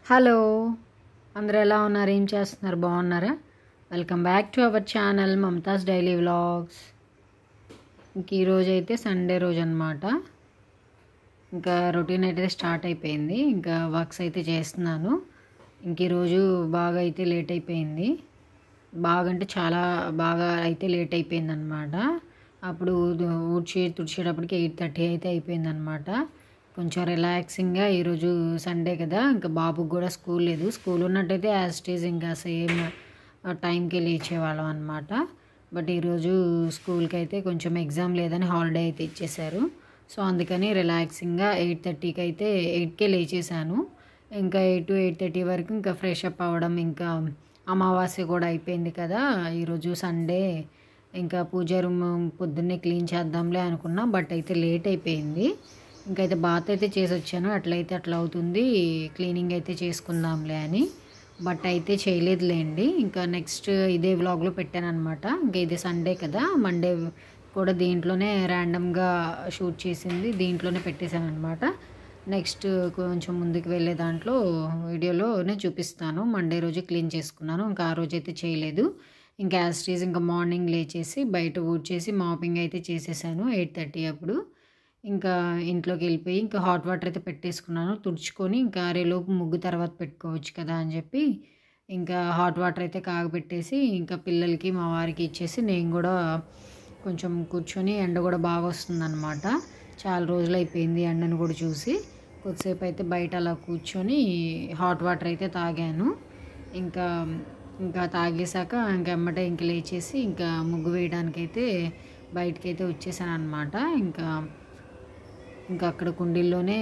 Hello, అందరూ ఎలా ఉన్నారు? ఏం చేస్తున్నారు? బాగున్నారా? Welcome back to our channel Mamata's daily vlogs. ఇంక ఈరోజు అయితే సండే రోజు అనమాట. ఇంకా రొటీన్ అయితే స్టార్ట్ అయిపోయింది. ఇంకా వర్క్స్ అయితే చేస్తున్నాను. ఇంక ఈరోజు బాగా అయితే లేట్ అయిపోయింది. బాగా అంటే చాలా బాగా అయితే లేట్ అయిపోయింది అనమాట. అప్పుడు తుడిచేటప్పటికి 8:30 అయితే అయిపోయింది అనమాట. కొంచెం రిలాక్సింగ్గా ఈరోజు సండే కదా, ఇంకా బాబుకి కూడా స్కూల్ లేదు. స్కూల్ ఉన్నట్టయితే యాజ్ ఇట్ ఈజ్ ఇంకా సేమ్ టైంకి లేచేవాళ్ళం అనమాట. బట్ ఈరోజు స్కూల్కి అయితే కొంచెం ఎగ్జామ్ లేదని హాలిడే అయితే ఇచ్చేశారు. సో అందుకని రిలాక్సింగ్గా 8:30కి అయితే 8కే లేచేసాను. ఇంకా 8 to 8:30 వరకు ఇంకా ఫ్రెష్ అప్ అవ్వడం, ఇంకా అమావాస్య కూడా అయిపోయింది కదా ఈరోజు సండే. ఇంకా పూజ రూమ్ పొద్దున్నే క్లీన్ చేద్దాంలే అనుకున్నా, బట్ అయితే లేట్ అయిపోయింది. ఇంకైతే బాత్ అయితే చేసి వచ్చాను. అట్లయితే అట్లా అవుతుంది, క్లీనింగ్ అయితే చేసుకుందాంలే అని. బట్ అయితే చేయలేదులేండి. ఇంకా నెక్స్ట్ ఇదే వ్లాగ్లో పెట్టాను అనమాట. ఇంకా ఇది సండే కదా, మండే కూడా దీంట్లోనే ర్యాండమ్గా షూట్ చేసింది దీంట్లోనే పెట్టేశాను అనమాట. నెక్స్ట్ కొంచెం ముందుకు వెళ్ళే దాంట్లో వీడియోలోనే చూపిస్తాను. మండే రోజు క్లీన్ చేసుకున్నాను, ఇంకా ఆ రోజు అయితే చేయలేదు. ఇంకా యాజ్ ఇట్ ఈజ్ ఇంకా మార్నింగ్ లేచేసి బయట ఊడ్చేసి మాపింగ్ అయితే చేసేసాను 8:30 అప్పుడు. ఇంకా ఇంట్లోకి వెళ్ళిపోయి ఇంకా హాట్ వాటర్ అయితే పెట్టేసుకున్నాను. తుడుచుకొని ఇంకా ఆరేలోపు ముగ్గు తర్వాత పెట్టుకోవచ్చు కదా అని చెప్పి ఇంకా హాట్ వాటర్ అయితే కాగబెట్టేసి ఇంకా పిల్లలకి మా వారికి ఇచ్చేసి నేను కూడా కొంచెం కూర్చొని, ఎండ కూడా బాగా వస్తుందన్నమాట. చాలా రోజులు అయిపోయింది ఎండను కూడా చూసి. కొద్దిసేపు అయితే బయట అలా కూర్చొని హాట్ వాటర్ అయితే తాగాను. ఇంకా ఇంకా తాగేశాక ఇంకా ఎమ్మటే ఇంక లేచేసి ఇంకా ముగ్గు వేయడానికైతే బయటకైతే వచ్చేసాను అనమాట. ఇంకా అక్కడ కుండీల్లోనే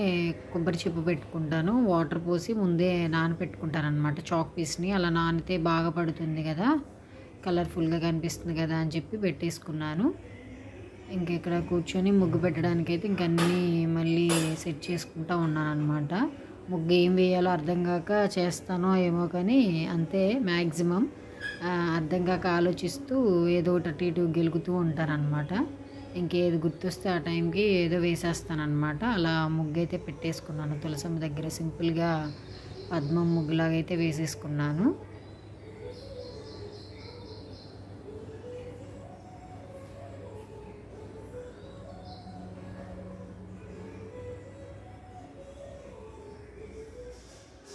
కొబ్బరి చిప్ప పెట్టుకుంటాను. వాటర్ పోసి ముందే నానపెట్టుకుంటాను అనమాట. చాక్ పీస్ని అలా నానితే బాగా పడుతుంది కదా, కలర్ఫుల్గా కనిపిస్తుంది కదా అని చెప్పి పెట్టేసుకున్నాను. ఇంక ఇక్కడ కూర్చొని ముగ్గు పెట్టడానికైతే ఇంక అన్నీ మళ్ళీ సెట్ చేసుకుంటూ ఉన్నాను అనమాట. ముగ్గు ఏం వేయాలో అర్థం కాక చేస్తానో ఏమో కానీ అంతే, మ్యాక్సిమం అర్థం కాక ఆలోచిస్తూ ఏదో ఒకటి అటు ఇటు గెలుగుతూ ఉంటానన్నమాట. ఇంకేది గుర్తొస్తే ఆ టైంకి ఏదో వేసేస్తానమాట. అలా ముగ్గు అయితే పెట్టేసుకున్నాను. తులసమ్మ దగ్గర సింపుల్గా పద్మం ముగ్గులాగా అయితే వేసేసుకున్నాను.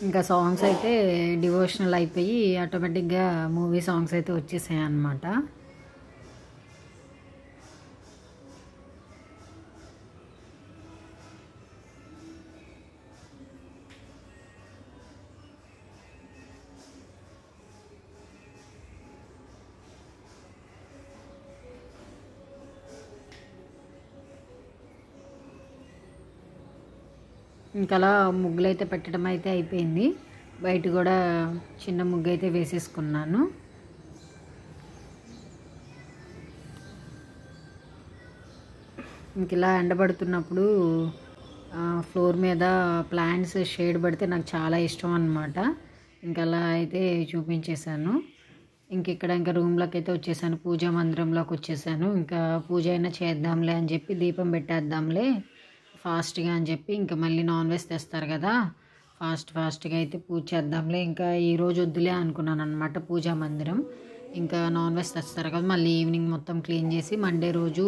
ఇంకా సాంగ్స్ అయితే డివోషనల్ అయిపోయి ఆటోమేటిక్గా మూవీ సాంగ్స్ అయితే వచ్చేసాయి అన్నమాట. ఇంకా అలా ముగ్గులు అయితే పెట్టడం అయితే అయిపోయింది. బయట కూడా చిన్న ముగ్గు అయితే వేసేసుకున్నాను. ఇంక ఇలా ఎండబడుతున్నప్పుడు ఫ్లోర్ మీద ప్లాంట్స్ షేడ్ పడితే నాకు చాలా ఇష్టం అన్నమాట. ఇంకా అలా అయితే చూపించేశాను. ఇక్కడ ఇంకా రూమ్లోకి అయితే వచ్చేసాను, పూజా మందిరంలోకి వచ్చేసాను. ఇంకా పూజ అయినా చేద్దాంలే అని చెప్పి దీపం పెట్టేద్దాంలే ఫాస్ట్గా అని చెప్పి ఇంకా మళ్ళీ నాన్ వెజ్ తెస్తారు కదా, ఫాస్ట్గా అయితే పూజ చేద్దాంలే. ఇంకా ఈరోజు వద్దులే అనుకున్నాను అనమాట పూజా మందిరం. ఇంకా నాన్ వెజ్ తెస్తారు కదా, మళ్ళీ ఈవినింగ్ మొత్తం క్లీన్ చేసి మండే రోజు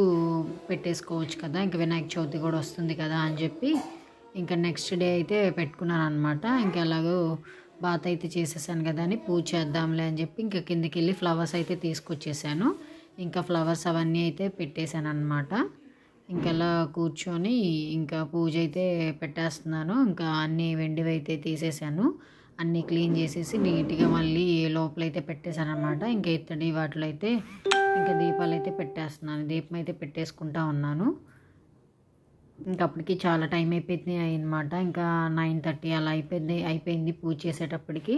పెట్టేసుకోవచ్చు కదా, ఇంకా వినాయక చవితి కూడా వస్తుంది కదా అని చెప్పి ఇంకా నెక్స్ట్ డే అయితే పెట్టుకున్నాను అనమాట. ఇంకా ఎలాగో బాత్ అయితే చేసేసాను కదా అని పూజ చేద్దాంలే అని చెప్పి ఇంకా కిందకి వెళ్ళి ఫ్లవర్స్ అయితే తీసుకొచ్చేసాను. ఇంకా ఫ్లవర్స్ అవన్నీ అయితే పెట్టేశాను అనమాట. ఇంకలా కూర్చొని ఇంకా పూజ అయితే పెట్టేస్తున్నాను. ఇంకా అన్నీ వెండివి అయితే తీసేసాను, అన్నీ క్లీన్ చేసేసి నీట్గా మళ్ళీ లోపలైతే పెట్టేశాను అనమాట. ఇంకా ఇత్తడి వాటిలో అయితే ఇంకా దీపాలు అయితే పెట్టేస్తున్నాను, దీపం అయితే పెట్టేసుకుంటా ఉన్నాను. ఇంకా అప్పటికి చాలా టైం అయిపోయింది అన్నమాట. ఇంకా 9:30 అలా అయిపోయింది పూజ చేసేటప్పటికి.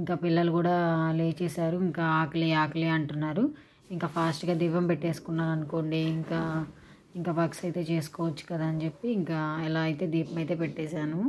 ఇంకా పిల్లలు కూడా లేచేశారు, ఇంకా ఆకలి అంటున్నారు. ఇంకా ఫాస్ట్గా దీపం పెట్టేసుకున్నాను అనుకోండి, ఇంకా వర్క్స్ అయితే చేసుకోవచ్చు కదా అని చెప్పి ఇంకా ఎలా అయితే దీపం అయితే పెట్టేశాను.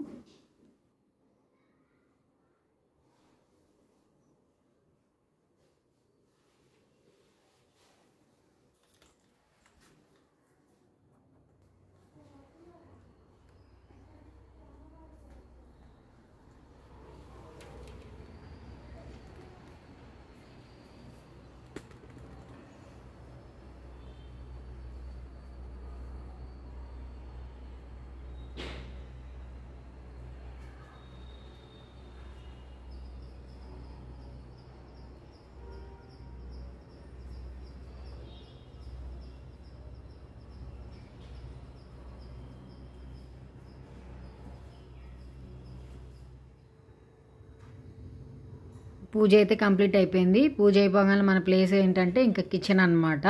పూజ అయితే కంప్లీట్ అయిపోయింది. పూజ అయిపోగానే మన ప్లేస్ ఏంటంటే ఇంకా కిచెన్ అనమాట.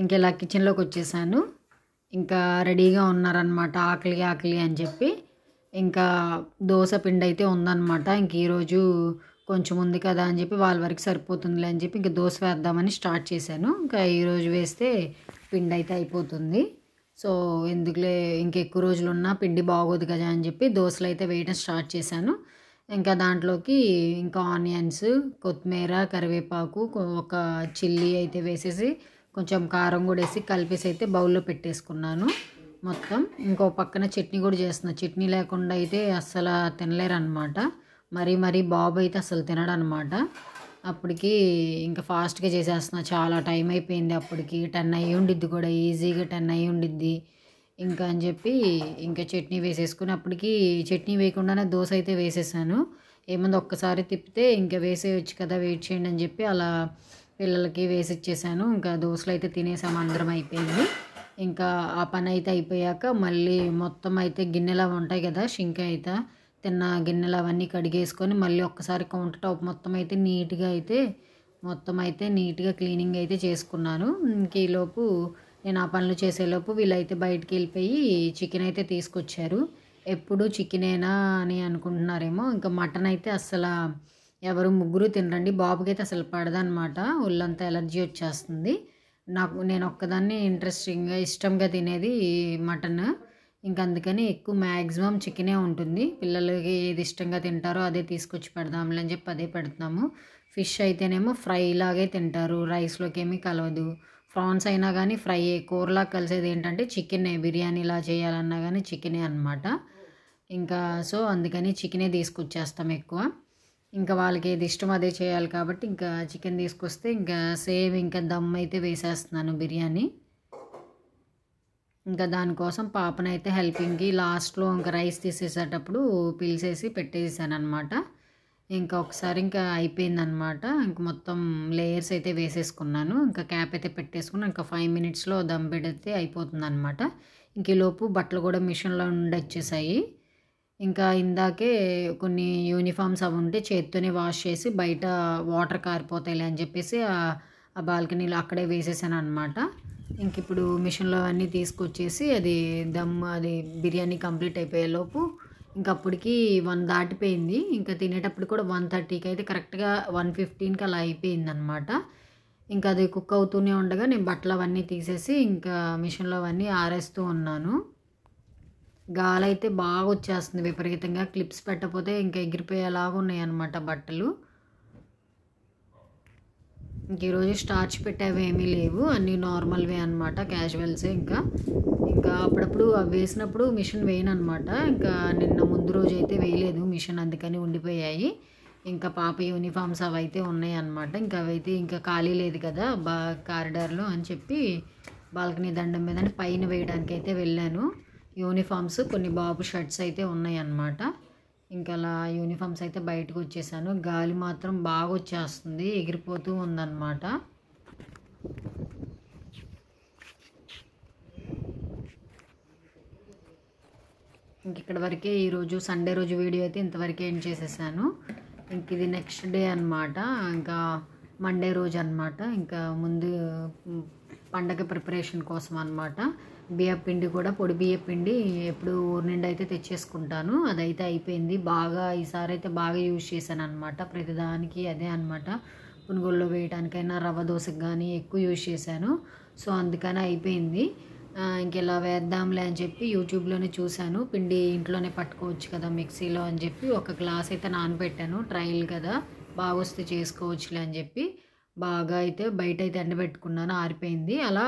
ఇంకెలా కిచెన్లోకి వచ్చేసాను. ఇంకా రెడీగా ఉన్నారనమాట ఆకలి ఆకలి అని చెప్పి. ఇంకా దోశ పిండి అయితే ఉందన్నమాట. ఇంక ఈరోజు కొంచెం ఉంది కదా అని చెప్పి వాళ్ళ వరకు సరిపోతుందిలే అని చెప్పి ఇంకా దోశ వేద్దామని స్టార్ట్ చేశాను. ఇంకా ఈరోజు వేస్తే పిండి అయితే అయిపోతుంది. సో ఎందుకులే ఇంకెక్కువ రోజులు ఉన్నా పిండి బాగోదు కదా అని చెప్పి దోశలు అయితే వేయడం స్టార్ట్ చేశాను. ఇంకా దాంట్లోకి ఇంకా ఆనియన్స్, కొత్తిమీర, కరివేపాకు, ఒక చిల్లీ అయితే వేసేసి కొంచెం కారం కూడా వేసి కలిపేసి అయితే బౌల్లో పెట్టేసుకున్నాను మొత్తం. ఇంకో పక్కన చట్నీ కూడా చేస్తున్నా. చట్నీ లేకుండా అయితే అస్సలు తినలేరు అనమాట. మరీ బాబు అయితే అసలు తినడనమాట. అప్పటికి ఇంకా ఫాస్ట్గా చేసేస్తున్నా. చాలా టైం అయిపోయింది. అప్పటికి 10 అయ్యి ఉండిద్ది కూడా, ఈజీగా 10 అయ్యి ఉండిద్ది. ఇంకా అని చెప్పి ఇంకా చట్నీ వేసేసుకుని అప్పటికి చట్నీ వేయకుండానే దోశ అయితే వేసేసాను. ఏముంది ఒక్కసారి తిప్పితే ఇంకా వేసేయచ్చు కదా, వెయిట్ చేయండి అని చెప్పి అలా పిల్లలకి వేసి ఇచ్చేసాను. ఇంకా దోశలు అయితే తినేసాము, అందరం అయిపోయింది. ఇంకా ఆ పని అయితే అయిపోయాక మళ్ళీ మొత్తం అయితే గిన్నెలు అవి ఉంటాయి కదా, షింక్ అయితే తిన్న గిన్నెలు అవన్నీ కడిగేసుకొని మళ్ళీ ఒక్కసారి కౌంటర్ టాప్ మొత్తం అయితే నీట్గా క్లీనింగ్ అయితే చేసుకున్నాను. ఇంక ఈలోపు నేను ఆ పనులు చేసేలోపు వీళ్ళైతే బయటికి వెళ్ళిపోయి చికెన్ అయితే తీసుకొచ్చారు. ఎప్పుడు చికెనేనా అని అనుకుంటున్నారేమో. ఇంకా మటన్ అయితే అస్సలు ఎవరు ముగ్గురు తినరండి. బాబుకి అయితే అసలు పడదనమాట, ఒళ్ళంతా ఎలర్జీ వచ్చేస్తుంది. నేను ఒక్కదాన్ని ఇష్టంగా తినేది మటన్. ఇంక అందుకని ఎక్కువ మ్యాక్సిమం చికెనే ఉంటుంది. పిల్లలకి ఏది ఇష్టంగా తింటారో అదే తీసుకొచ్చి పెడదాంలే అని చెప్పి అదే పెడుతున్నాము. ఫిష్ అయితేనేమో ఫ్రై లాగే తింటారు, రైస్లోకి ఏమీ కలవదు. ప్రాన్స్ అయినా కానీ ఫ్రై, కూరలా కలిసేది ఏంటంటే చికెనే. బిర్యానీలా చేయాలన్నా కానీ చికెనే అనమాట. ఇంకా సో అందుకని చికెనే తీసుకొచ్చేస్తాం ఎక్కువ. ఇంకా వాళ్ళకి ఏది ఇష్టం అదే చేయాలి కాబట్టి ఇంకా చికెన్ తీసుకొస్తే ఇంకా సేమ్ ఇంకా దమ్ అయితే వేసేస్తున్నాను బిర్యానీ. ఇంకా దానికోసం పాపనైతే హెల్పింగ్కి లాస్ట్లో ఇంకా రైస్ తీసేసేటప్పుడు పిలిచేసి పెట్టేసాను అనమాట. ఇంకా ఒకసారి ఇంకా అయిపోయిందనమాట. ఇంక మొత్తం లేయర్స్ అయితే వేసేసుకున్నాను. ఇంకా క్యాప్ అయితే పెట్టేసుకున్నాను. ఇంకా 5 మినిట్స్లో దమ్ పెడితే అయిపోతుంది అనమాట. ఇంక ఈలోపు బట్టలు కూడా మిషన్లో నుండి వచ్చేసాయి. ఇంకా ఇందాకే కొన్ని యూనిఫామ్స్ అవి ఉంటే చేత్తోనే వాష్ చేసి బయట వాటర్ కారిపోతాయిలే అని చెప్పేసి ఆ బాల్కనీలో అక్కడే వేసేసాను అనమాట. ఇంక ఇప్పుడు మిషన్లో అన్నీ తీసుకొచ్చేసి అది బిర్యానీ కంప్లీట్ అయిపోయేలోపు ఇంక అప్పటికి 1 దాటిపోయింది. ఇంకా తినేటప్పుడు కూడా 1:30కి అయితే కరెక్ట్గా 1:15కి అలా అయిపోయింది అనమాట. ఇంకా అది కుక్ అవుతూనే ఉండగా నేను బట్టలు అవన్నీ తీసేసి ఇంకా మిషన్లో అవన్నీ ఆరేస్తూ ఉన్నాను. గాలి అయితే బాగా వచ్చేస్తుంది విపరీతంగా. క్లిప్స్ పెట్టకపోతే ఇంకా ఎగిరిపోయేలాగా ఉన్నాయి అన్నమాట బట్టలు. ఇంక ఈరోజు స్టార్చ్ పెట్టేవి ఏమీ లేవు, అన్నీ నార్మల్వే అనమాట, క్యాజువల్సే. ఇంకా అప్పుడప్పుడు అవి వేసినప్పుడు మిషన్ వేయను అనమాట. ఇంకా నిన్న ముందు రోజు అయితే వేయలేదు మిషన్, అందుకని ఉండిపోయాయి. ఇంకా పాప యూనిఫామ్స్ అవి అయితే ఉన్నాయి అన్నమాట. ఇంకా అవైతే ఇంకా ఖాళీ లేదు కదా కారిడార్లో అని చెప్పి బాల్కనీ దండం మీద పైన వేయడానికి అయితే వెళ్ళాను. యూనిఫామ్స్ కొన్ని బాబు షర్ట్స్ అయితే ఉన్నాయి అన్నమాట. ఇంకా అలా యూనిఫామ్స్ అయితే బయటకు వచ్చేసాను. గాలి మాత్రం బాగా వచ్చేస్తుంది, ఎగిరిపోతూ ఉందన్నమాట. ఇంక ఇక్కడ వరకే ఈరోజు సండే రోజు వీడియో అయితే ఇంతవరకే ఎండ్ చేసేసాను. ఇంక ఇది నెక్స్ట్ డే అనమాట, ఇంకా మండే రోజు అనమాట. ఇంకా ముందు పండగ ప్రిపరేషన్ కోసం అనమాట. బియ్యపిండి కూడా, పొడి బియ్యపిండి ఎప్పుడు ఊరి నుండి అయితే తెచ్చేసుకుంటాను. అదైతే అయిపోయింది. ఈసారి అయితే బాగా యూజ్ చేశాను అనమాట. ప్రతిదానికి అదే అనమాట. పునుగుల్లో వేయడానికైనా రవ్వ దోశకి కానీ ఎక్కువ యూజ్ చేశాను. సో అందుకని అయిపోయింది. ఇంకెలా వేద్దాంలే అని చెప్పి యూట్యూబ్లోనే చూశాను. పిండి ఇంట్లోనే పట్టుకోవచ్చు కదా మిక్సీలో అని చెప్పి ఒక గ్లాస్ అయితే నానబెట్టాను. ట్రయల్ కదా, బాగా వస్తే చేసుకోవచ్చులే అని చెప్పి బాగా అయితే బయట అయితే ఎండబెట్టుకున్నాను, ఆరిపోయింది. అలా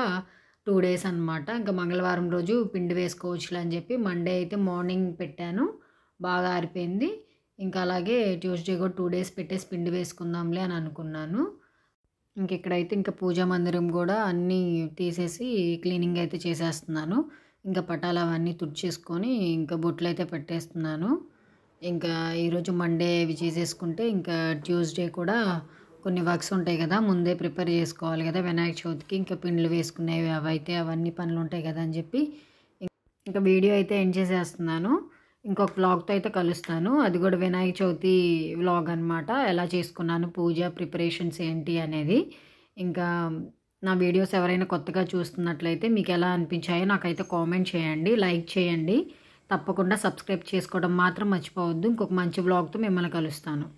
2 డేస్ అనమాట. ఇంకా మంగళవారం రోజు పిండి వేసుకోవచ్చులే అని చెప్పి మండే అయితే మార్నింగ్ పెట్టాను, బాగా ఆరిపోయింది. ఇంకా అలాగే ట్యూస్డే కూడా 2 డేస్ పెట్టేసి పిండి వేసుకుందాంలే అని అనుకున్నాను. ఇంక ఇక్కడైతే ఇంకా పూజా మందిరం కూడా అన్నీ తీసేసి క్లీనింగ్ అయితే చేసేస్తున్నాను. ఇంకా పటాలు అవన్నీ తుడిచేసుకొని ఇంకా బొట్లు అయితే పెట్టేస్తున్నాను. ఇంకా ఈరోజు మండే ఇవి చేసేసుకుంటే ఇంకా ట్యూస్డే కూడా కొన్ని వర్క్స్ ఉంటాయి కదా, ముందే ప్రిపేర్ చేసుకోవాలి కదా వినాయక చవితికి. ఇంకా పిండ్లు వేసుకునేవి అవన్నీ పనులు ఉంటాయి కదా అని చెప్పి ఇంకా వీడియో అయితే ఎండ్ చేసేస్తున్నాను. ఇంకొక వ్లాగ్తో అయితే కలుస్తాను. అది కూడా వినాయక చవితి వ్లాగ్ అనమాట. ఎలా చేసుకున్నాను పూజ ప్రిపరేషన్స్ ఏంటి అనేది. ఇంకా నా వీడియోస్ ఎవరైనా కొత్తగా చూస్తున్నట్లయితే మీకు ఎలా అనిపించాయో నాకైతే కామెంట్ చేయండి, లైక్ చేయండి. తప్పకుండా సబ్స్క్రైబ్ చేసుకోవడం మాత్రం మర్చిపోవద్దు. ఇంకొక మంచి వ్లాగ్తో మిమ్మల్ని కలుస్తాను.